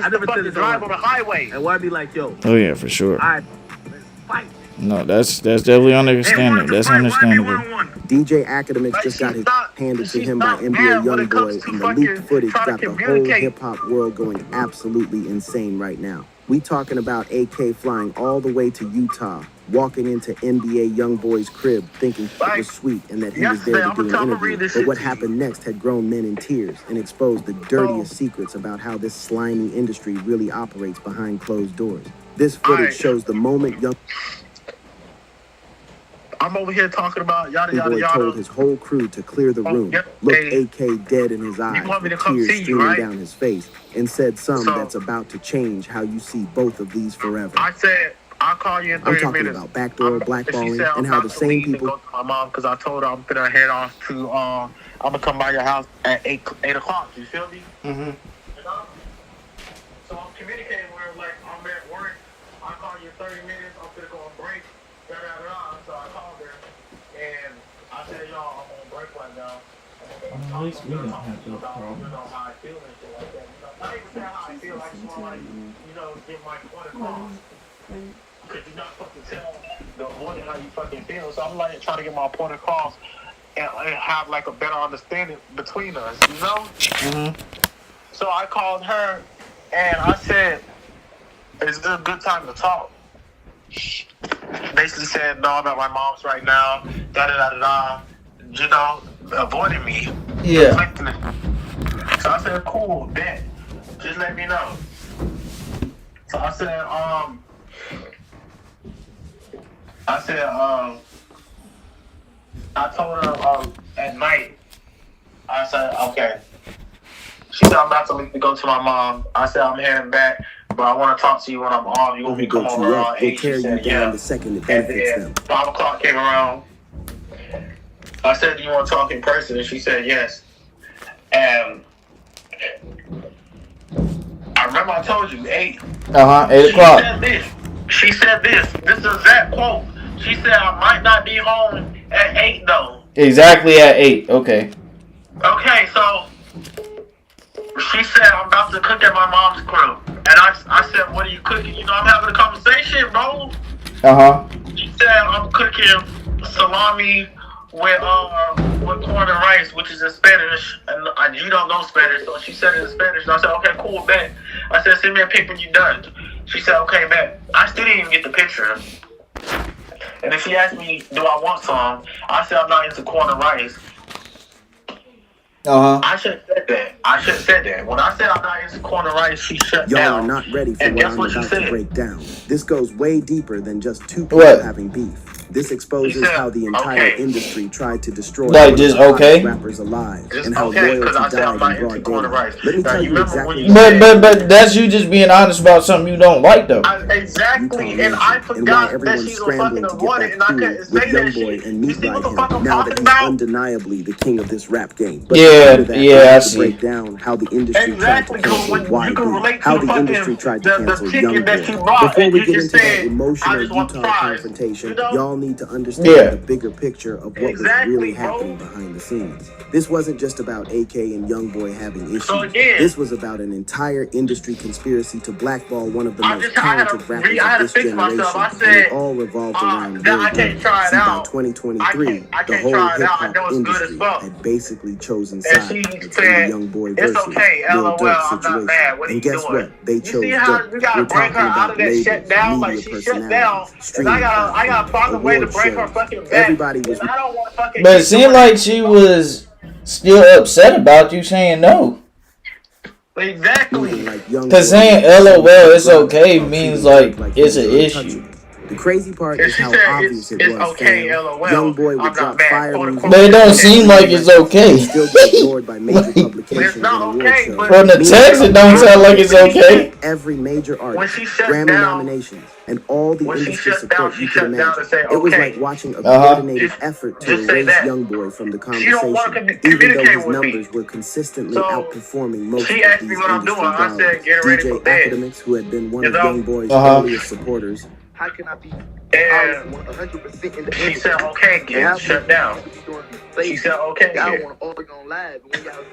I never said to drive on the highway. And why be like, yo? Oh yeah, for sure. Let's fight. No, that's definitely understandable. That's understandable. DJ Academics just got his handed to him by NBA YoungBoy, and the leaked footage got the whole hip-hop world going absolutely insane right now. We talking about AK flying all the way to Utah, walking into NBA YoungBoy's crib thinking it was sweet and that he was there to do an interview. But what happened next had grown men in tears and exposed the dirtiest secrets about how this slimy industry really operates behind closed doors. This footage shows the moment I'm over here talking about yada yada YoungBoy yada. told his whole crew to clear the room, looked AK dead in his eyes, with tears streaming down his face, and said that's about to change how you see both of these forever. I said, I'll call you in 30 minutes. I'm talking about backdoor blackballing and how the same people... Go to my mom, because I told her I'm going to head off to, I'm going to come by your house at 8 o'clock. You feel me? Mm-hmm. So I'm communicating with her, like, I'm at work. I'll call you in 30 minutes. I'm going to go on break. So I called her, and I said, y'all, I'm on break right now. At least we don't have those problems. You know how I feel and shit like that. Not even saying how I feel. I just want to, get my point across. Because you're not fucking tell the audience how you fucking feel. So I'm like trying to get my point across and have like a better understanding between us, you know? Mm-hmm. So I called her and I said, is this a good time to talk? Basically said, no, I'm at my mom's right now, da-da-da-da-da, avoiding me. Yeah. So I said, cool, bet. Just let me know. So I said, I told her at night, I said, okay. She said, I'm about to leave to go to my mom. I said, I'm heading back, but I want to talk to you when I'm off. You want me to come over around 8? She said, yeah. The second it benefits them. 5 o'clock came around. I said, do you want to talk in person? And she said, yes. And I remember I told you, 8. 8 o'clock. She said this. This is that quote. She said, I might not be home at 8, though. Exactly at 8. Okay. Okay, so she said, I'm about to cook at my mom's crib. And I said, what are you cooking? I'm having a conversation, bro. Uh-huh. She said, I'm cooking salami with corn and rice, which is in Spanish. And you don't know Spanish, so she said it in Spanish. And I said, okay, cool, bet. I said, send me a pic when you're done. She said, okay, bet. I still didn't even get the picture. And then she asked me, do I want some? I said, I'm not into corn and rice. Uh-huh. I should have said that. When I said I'm not into corn and rice, she shut down. Y'all are not ready for what I'm about to break down. This goes way deeper than just two people having beef. This exposes how the entire industry tried to destroy rappers alive and how loyalty died in broad daylight. Let me tell you exactly. But that's you just being honest about something you don't like, though. Exactly, and I forgot that she's a fucking avoidant, and I couldn't say that shit. You see what the fuck I'm talking about? Undeniably the king of this rap game. Yeah, I see. Break down how the industry tried to cancel YB, how the industry tried to cancel YoungBoy. Before we get into that emotional Utah confrontation, y'all need to understand the bigger picture of what was really happening behind the scenes. This wasn't just about AK and YoungBoy having issues. This was about an entire industry conspiracy to blackball one of the most talented rappers of this generation. And it all revolved around by 2023, the whole hip-hop industry had basically chosen sides between the YoungBoy versus Lil Durk situation. And guess what? They chose Durk. We're talking about labels, media personalities, streaming platforms, everybody was. But it seemed like she was still upset about you saying no. Exactly. Because saying LOL, it's okay means like it's an issue. The crazy part is how obvious it was. Okay, LOL. YoungBoy would drop fire music, but it don't seem like it's okay. Still get ignored by major publications. It's not okay. From the text, it don't sound like it's okay. Every major artist, Grammy nominations, and all the industry support you can imagine. It was like watching a coordinated effort to erase YoungBoy from the conversation, even though his numbers were consistently outperforming most of these industry darlings. DJ Academics, who had been one of YoungBoy's earliest supporters. How can I be 100% in the industry? She said, okay, get shut down. She said, okay. Y'all want to argue on live, and when y'all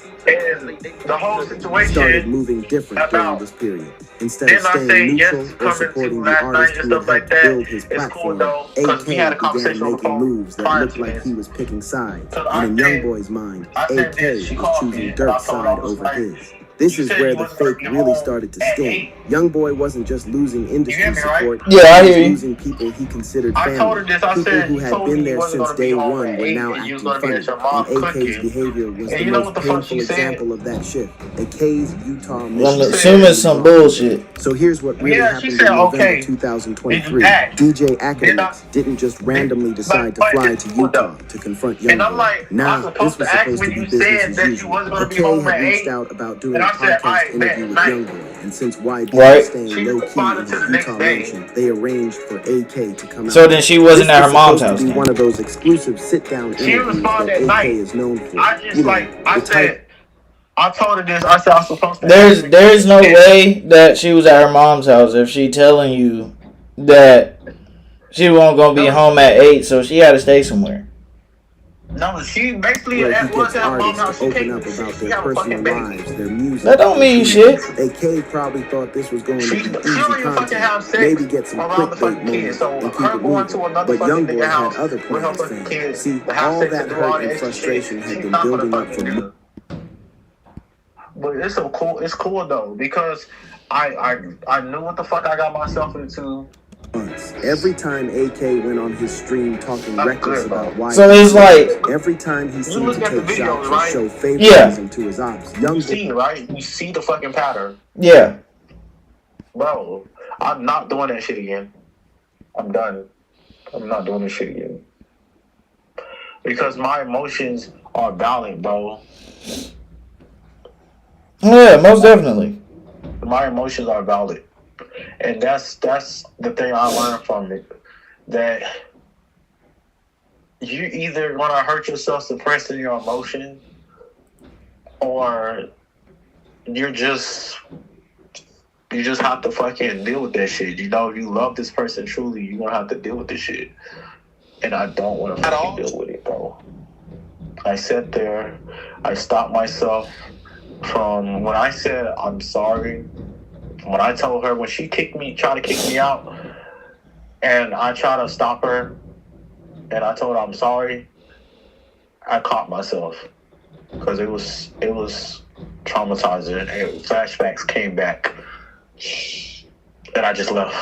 the whole situation started moving different during this period. Instead of staying neutral or supporting the artist who had helped build his platform, AK began making moves that looked like he was picking sides. And in Youngboy's mind, AK was choosing Durk's side over his. This is where the fake really started to sting. Youngboy wasn't just losing industry support. Yeah, I hear you. Losing people he considered family. People who had been there since day one were now acting funny. And AK's behavior was the most painful example of that shift. AK's Utah mission. I'm assuming some bullshit. So here's what really happened in November 2023. DJ Akademiks didn't just randomly decide to fly to Utah to confront Youngboy. Now, this was supposed to be business as usual. AK had reached out about doing podcast interview with Youngboy, and since YB was staying low key in his Utah mansion, they arranged for AK to come out. So then she wasn't at her mom's house. To be one of those exclusive sit-down interviews that AK is known for. I told her this. I said I was supposed to. There's no way that she was at her mom's house if she telling you that she wasn't gonna be home at 8, so she had to stay somewhere. No, she basically was at her mom's house. She open up about their personal lives, their music. That don't mean shit. AK probably thought this was going to be easy content, maybe get some clickbait moments and keep it moving. But Youngboy had other plans, fam. See, all that hurt and frustration had been building up for months. But it's cool though, because I knew what the fuck I got myself into. Every time AK went on his stream talking reckless about why, so it's like every time he seemed to take shots and show favoritism to his ops. You see, right? You see the fucking pattern. Yeah. Bro, I'm not doing that shit again. I'm done. I'm not doing this shit again. Because my emotions are valid, bro. Yeah, most definitely. My emotions are valid. And that's the thing I learned from it. That you either want to hurt yourself suppressing your emotion, or you just have to fucking deal with that shit. You know, if you love this person truly, you're going to have to deal with this shit. And I don't want to fucking deal with it, bro. I sat there. I stopped myself from when I said I'm sorry. When I told her, when she tried to kick me out, and I tried to stop her, and I told her I'm sorry, I caught myself because it was traumatizing, and flashbacks came back, and I just left.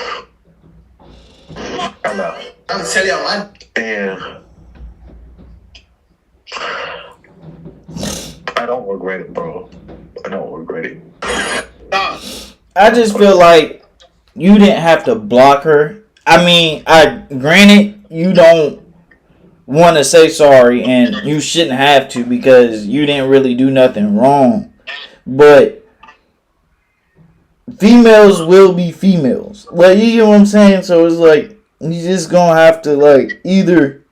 I left. I'm telling you, man. And I don't regret it, bro. I don't regret it. I just feel like you didn't have to block her. I mean, granted, you don't want to say sorry, and you shouldn't have to because you didn't really do nothing wrong. But females will be females. Like, you know what I'm saying? So it's like, you just gonna have to, like, either...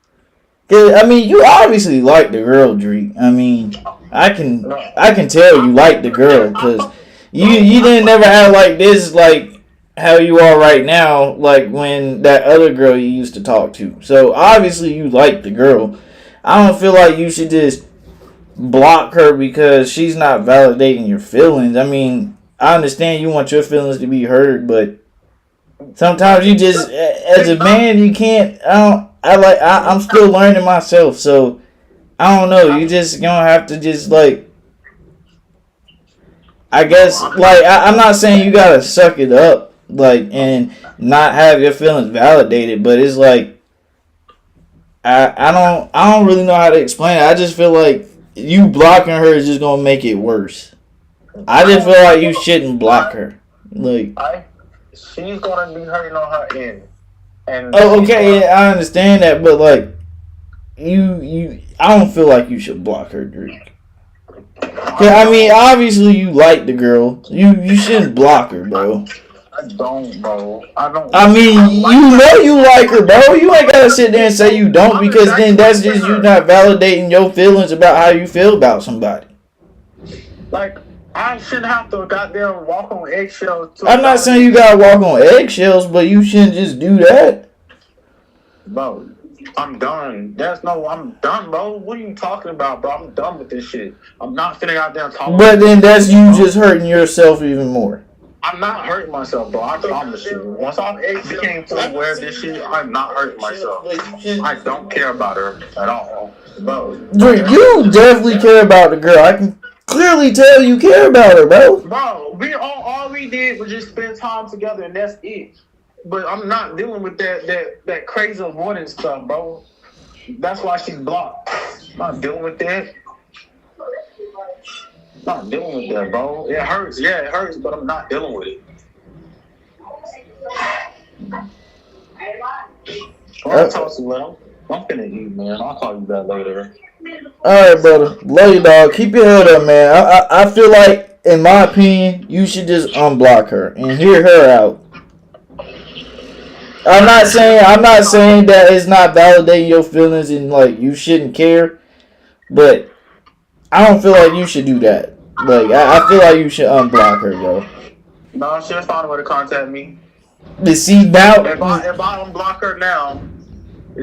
I mean, you obviously like the girl, Drake. I mean, I can tell you like the girl, because... You didn't never act like this, like how you are right now, like when that other girl you used to talk to. So obviously you like the girl. I don't feel like you should just block her because she's not validating your feelings. I mean, I understand you want your feelings to be heard, but sometimes you just, as a man, you can't. I'm still learning myself, so I don't know. You just gonna have to just like. I guess, like, I'm not saying you gotta suck it up, like, and not have your feelings validated, but it's like, I don't really know how to explain it. I just feel like you blocking her is just gonna make it worse. I just feel like you shouldn't block her. Like, she's gonna be hurting on her end. And okay, I understand that, but like, I don't feel like you should block her, Drake. Yeah, I mean, obviously you like the girl. You shouldn't block her, bro. I don't, bro. I don't. I mean, you know you like her, bro. You ain't gotta sit there and say you don't, because then that's just you not validating your feelings about how you feel about somebody. Like, I shouldn't have to goddamn walk on eggshells. I'm not saying you gotta walk on eggshells, but you shouldn't just do that. Bro, I'm done. I'm done, bro. What are you talking about, bro? I'm done with this shit. I'm not finna out there talking. But then that's you just hurting yourself even more. I'm not hurting myself, bro. I promise you. Once I became fully aware of this shit, I'm not hurting myself. I don't care about her at all. Bro. Dude, you definitely care about the girl. I can clearly tell you care about her, bro. Bro, all we did was just spend time together, and that's it. But I'm not dealing with that crazy avoidance stuff, bro. That's why she's blocked. I'm not dealing with that. Not dealing with that, bro. It hurts. Yeah, it hurts, but I'm not dealing with it. I'll talk to you later. I'm finna eat, man. I'll call you back later. Alright, brother. Love you, dog. Keep your head up, man. I feel like, in my opinion, you should just unblock her and hear her out. I'm not saying that it's not validating your feelings and like you shouldn't care, but I don't feel like you should do that. Like I feel like you should unblock her, bro. No, she'll find a way to contact me. But see now, if I unblock her now,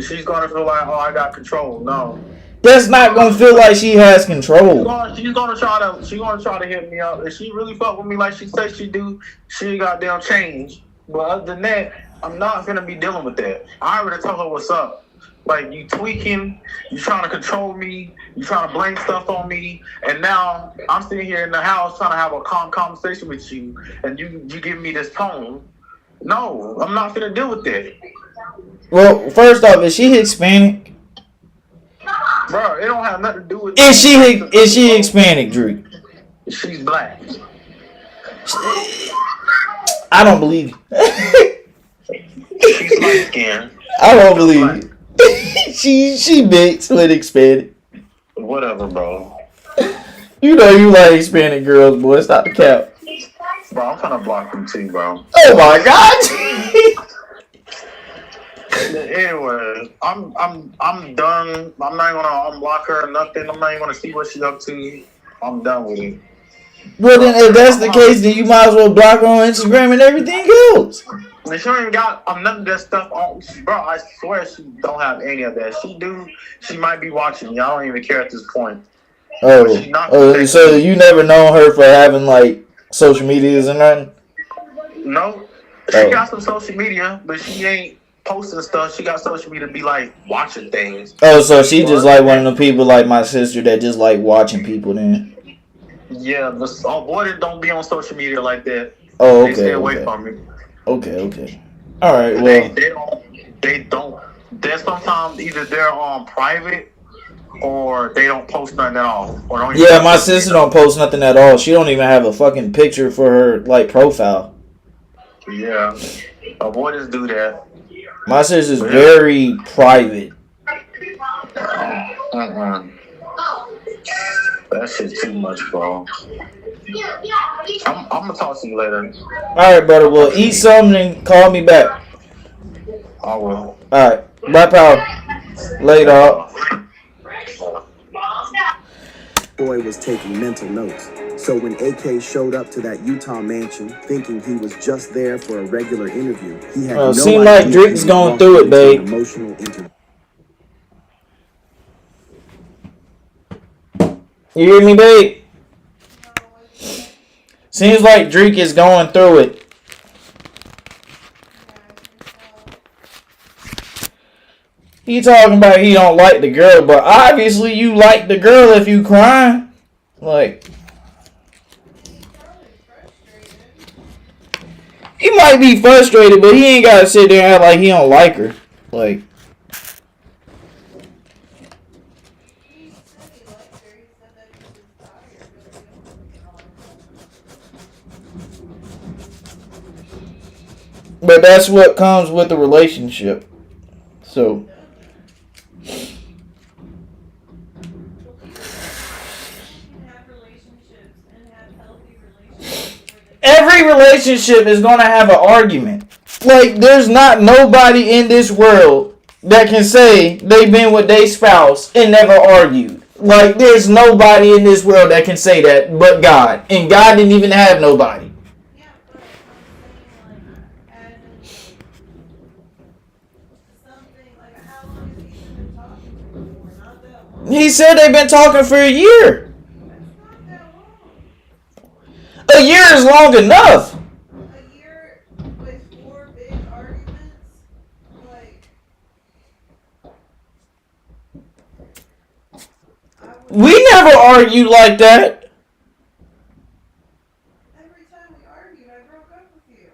she's gonna feel like, oh, I got control. No, that's not gonna feel like she has control. She's gonna try to hit me up. If she really fuck with me like she says she do, she goddamn change. But other than that, I'm not gonna be dealing with that. I already told her what's up. Like, you tweaking, you trying to control me, you trying to blame stuff on me, and now I'm sitting here in the house trying to have a calm conversation with you, and you give me this tone. No, I'm not gonna deal with that. Well, first off, is she Hispanic? Bro, it don't have nothing to do with. Is she Hispanic, Drew? She's black. I don't believe you. She's light skinned. I don't believe you. she mixed with Hispanic. Whatever, bro. You know you like Hispanic girls, boy. Stop the cap. Bro, I'm trying to block them too, bro. Oh my god. Anyway, I'm done. I'm not gonna unblock her or nothing. I'm not even gonna see what she's up to. I'm done with it. Well, then if that's the case, then you might as well block her on Instagram and everything else. She don't even got none of that stuff on. Bro, I swear she don't have any of that. She do. She might be watching me. I don't even care at this point. Oh, so you never known her for having like social medias or nothing? No, she got some social media, but she ain't posting stuff. She got social media to be like watching things. Oh, so she just like one of the people like my sister that just like watching people then. Yeah, but boy, don't be on social media like that. Oh, okay. They stay away from me. Okay. All right. Well, they don't. They're sometimes either they're on private or they don't post nothing at all. Or don't yeah, my sister don't post nothing at all. She don't even have a fucking picture for her like profile. Yeah, avoiders do that. My sister's very private. That shit's too much, bro. I'm gonna talk to you later. Alright, brother. Well, eat something and call me back. I will. Alright. Bye, pal. Later. Boy was taking mental notes. So when AK showed up to that Utah mansion, thinking he was just there for a regular interview, he had no seem idea like Drake's going through it, babe. Emotional interview. You hear me, babe? Seems like Drake is going through it. He talking about he don't like the girl, but obviously you like the girl if you crying. Like, he might be frustrated, but he ain't gotta sit there and act like he don't like her. Like, but that's what comes with a relationship. So, every relationship is going to have an argument. Like, there's not nobody in this world that can say they've been with their spouse and never argued. Like, there's nobody in this world that can say that but God. And God didn't even have nobody. He said they've been talking for a year. A year is long enough. A year with 4 big arguments? Like... We never argued like that. Every time we argued, I broke up with you.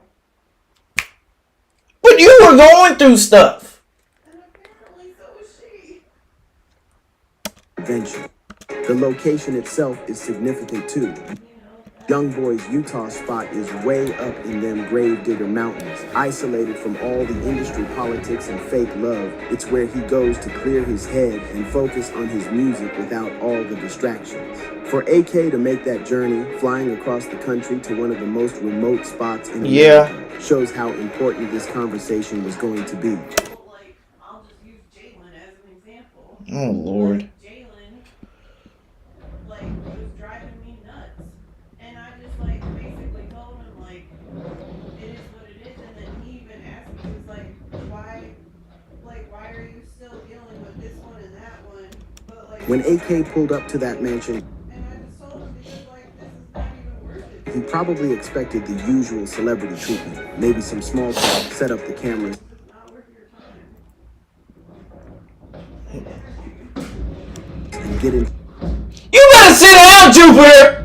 But you were going through stuff. And apparently so was she. Venture. The location itself is significant too. Youngboy's Utah spot is way up in them Gravedigger Mountains, isolated from all the industry politics and fake love. It's where he goes to clear his head and focus on his music without all the distractions. For AK to make that journey, flying across the country to one of the most remote spots in America, shows how important this conversation was going to be. Like, I'll just use Jalen as an example. Oh, Lord. Like, Jalen, like, was driving me nuts. And I just, like, basically told him, like, it is what it is. And then he even asked me, he was like, why are you still dealing with this one and that one? But, like, when AK pulled up to that mansion, he probably expected the usual celebrity treatment, maybe some small talk, set up the cameras, and get in. You better sit down, Jupiter!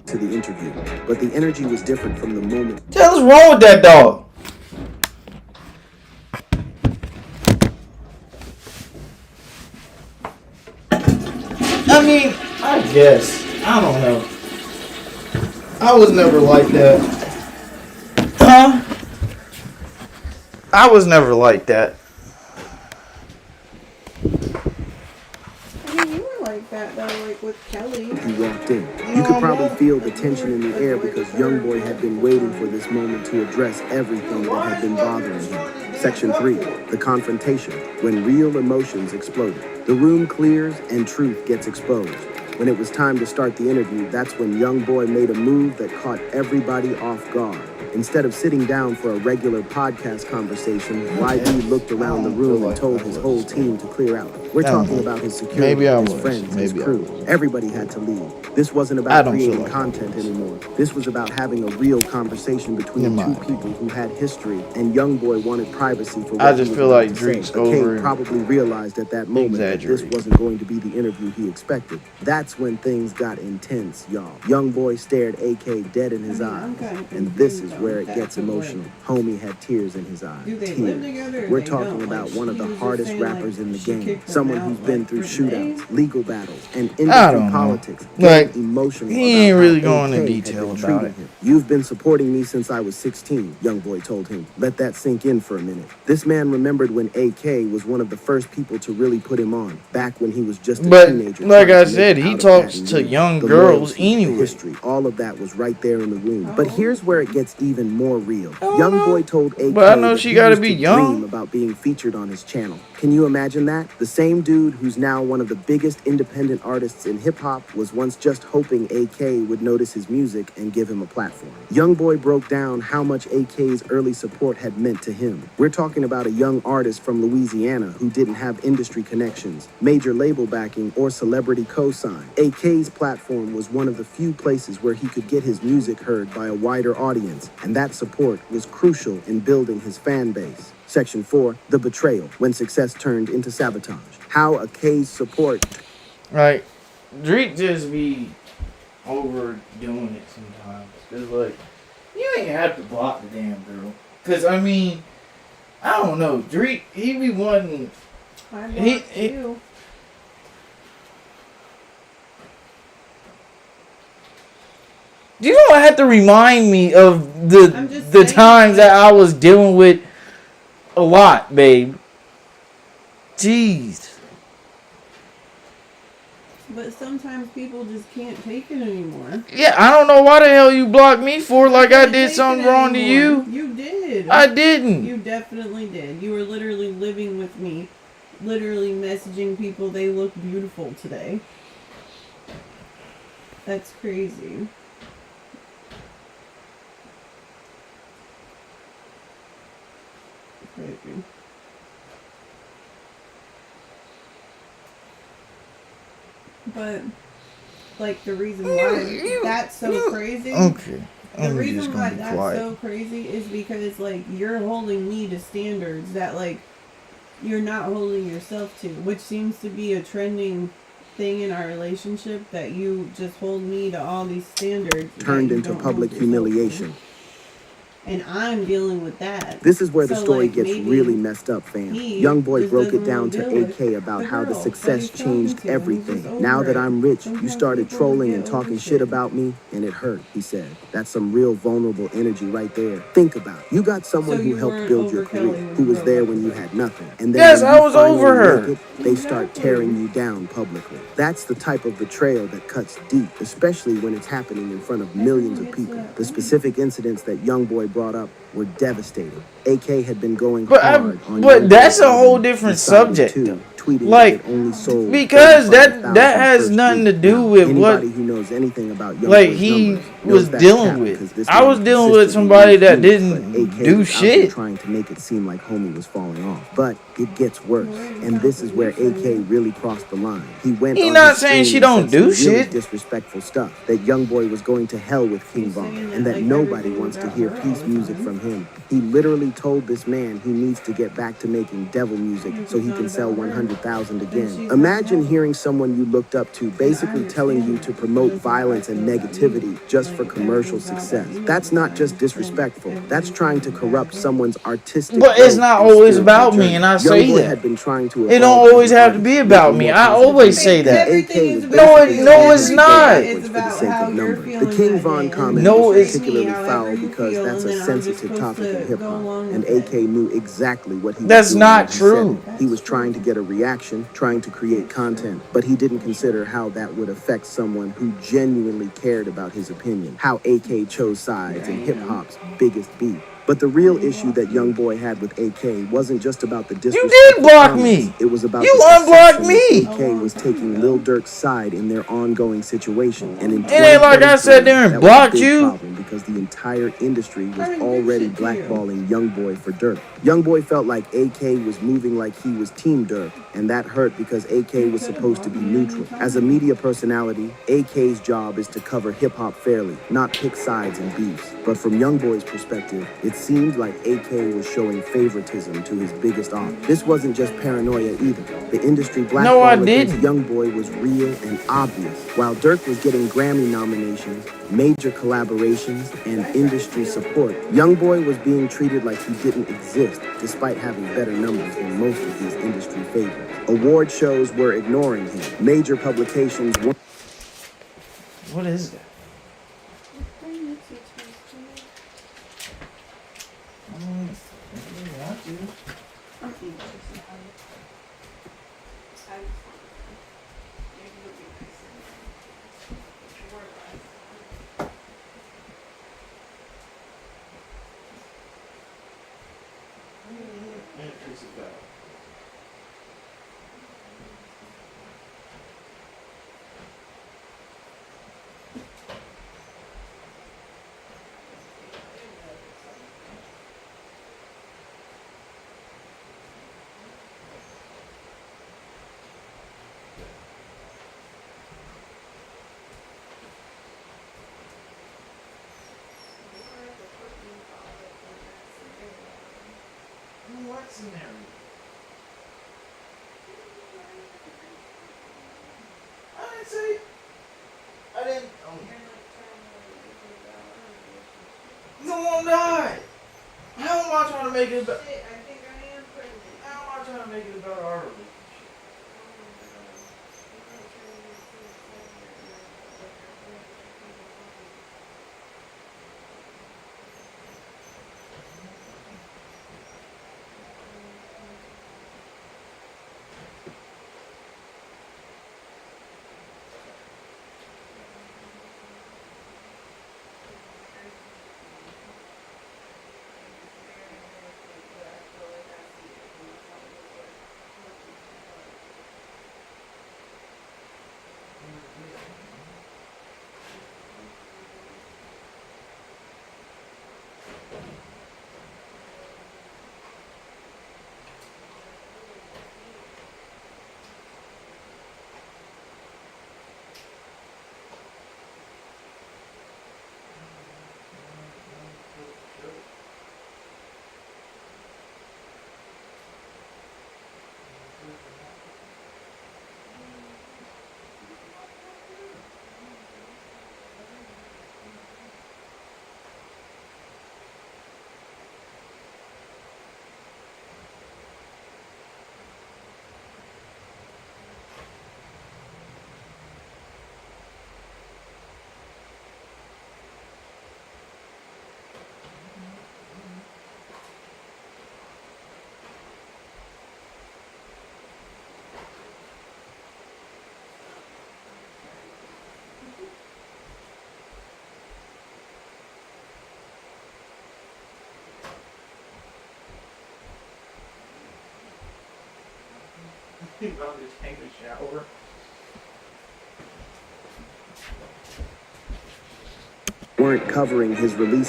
To the interview, but the energy was different from the moment. What the hell is wrong with that dog? I mean, I guess. I don't know. I was never like that. Huh? I was never like that. I mean, you were like that, though, like with Kelly. He walked in. You could probably feel the tension in the air because Youngboy had been waiting for this moment to address everything that had been bothering him. Section 3, the confrontation, when real emotions exploded. The room clears and truth gets exposed. When it was time to start the interview, that's when Youngboy made a move that caught everybody off guard. Instead of sitting down for a regular podcast conversation, YB looked around the room and told his whole team to clear out. We're talking about his security, his friends, his crew. Everybody had to leave. This wasn't about creating content anymore. This was about having a real conversation between two people who had history, and Youngboy wanted privacy for what I just feel like Drake's over. Probably realized at that moment that this wasn't going to be the interview he expected. That's when things got intense, y'all. Youngboy stared AK dead in his eyes, and this is where it gets emotional. Homie had tears in his eyes. Tears. We're talking about one of the hardest rappers in the game. Someone who's been through shootouts, legal battles, and industry politics. Like, emotional. He ain't really going into detail about it. You've been supporting me since I was 16, Youngboy told him. Let that sink in for a minute. This man remembered when AK was one of the first people to really put him on, back when he was just a teenager. Like I said, he talks to young girls anyway. History, all of that was right there in the room. But here's where it gets even more real. Youngboy told AK but I know she gotta be young. Dream about being featured on his channel. Can you imagine that? The same dude who's now one of the biggest independent artists in hip-hop was once just hoping AK would notice his music and give him a platform. Youngboy broke down how much AK's early support had meant to him. We're talking about a young artist from Louisiana who didn't have industry connections, major label backing, or celebrity cosign. AK's platform was one of the few places where he could get his music heard by a wider audience, and that support was crucial in building his fan base. Section 4, the betrayal, when success turned into sabotage. How AK's support... Like, Drake just be overdoing it sometimes. Cause like, you ain't have to block the damn girl. Cause I mean, I don't know. Drake, he be wanting. You don't have to remind me of the times that I was dealing with a lot, babe. Jeez. But sometimes people just can't take it anymore. Yeah, I don't know why the hell you blocked me for like I did something wrong to you. You did. I didn't. You definitely did. You were literally living with me. Literally messaging people they look beautiful today. That's crazy. Right. tripping. But like the reason why that's so crazy. Okay. The reason why that's so crazy is because like you're holding me to standards that like you're not holding yourself to, which seems to be a trending thing in our relationship, that you just hold me to all these standards turned into public humiliation. And I'm dealing with that. This is where the story gets really messed up, fam. Young boy broke it down to AK about how the success changed everything. Now that I'm rich, you started trolling and talking shit about me, and it hurt, he said. That's some real vulnerable energy right there. Think about it. You got someone who helped build your career, who was there when you had nothing. And then yes, I was over her. They start tearing you down publicly. That's the type of betrayal that cuts deep, especially when it's happening in front of millions of people. The specific incidents that Young Boy brought up were devastating. AK had been going hard on but that's a whole different subject, though. Like, because that has nothing to do with what who knows anything about Young like he was dealing with. I was dealing with somebody that didn't do shit. Trying to make it seem like homie was falling off, but it gets worse, and this is where AK really crossed the line. He went. He not saying she don't do shit. Disrespectful stuff. That Young Boy was going to hell with King Von, and that nobody wants to hear peace music from him. He literally told this man he needs to get back to making devil music so he can sell 100,000 again. Imagine hearing someone you looked up to basically telling you to promote violence and negativity just for commercial success. That's not just disrespectful. That's trying to corrupt someone's artistic. But it's not always about me, and I say that. Had been trying to it don't always have to be about me. I always say that. No, it's not. It's about how you're feeling. The King Von comment was particularly foul because that's a sensitive topic in hip hop, and AK knew exactly what he was doing. That's not true. He was trying to get a reaction, trying to create content, but he didn't consider how that would affect someone who genuinely cared about his opinion, how AK chose sides in hip hop's biggest beef. But the real issue that Young Boy had with AK wasn't just about the disrespect. You did block me. It was about you unblocked me. AK was taking Lil Durk's side in their ongoing situation, and in it ain't like I sat there and blocked you. Because the entire industry was already blackballing Young Boy for Durk. Young Boy felt like AK was moving like he was Team Durk, and that hurt because AK was supposed to be neutral. As a media personality, AK's job is to cover hip hop fairly, not pick sides and beefs. But from Young Boy's perspective, it seemed like AK was showing favoritism to his biggest artist. This wasn't just paranoia either. The industry blackball against Young Boy was real and obvious. While Durk was getting Grammy nominations, major collaborations, and industry support, Young Boy was being treated like he didn't exist, despite having better numbers than most of these industry favorites. Award shows were ignoring him. Major publications were... What is that? What's in there? I didn't say. I didn't. No, I'm not. How am I trying to make it about? How am I trying to make it about our relationship? I'll just take a shower. Weren't covering his releases.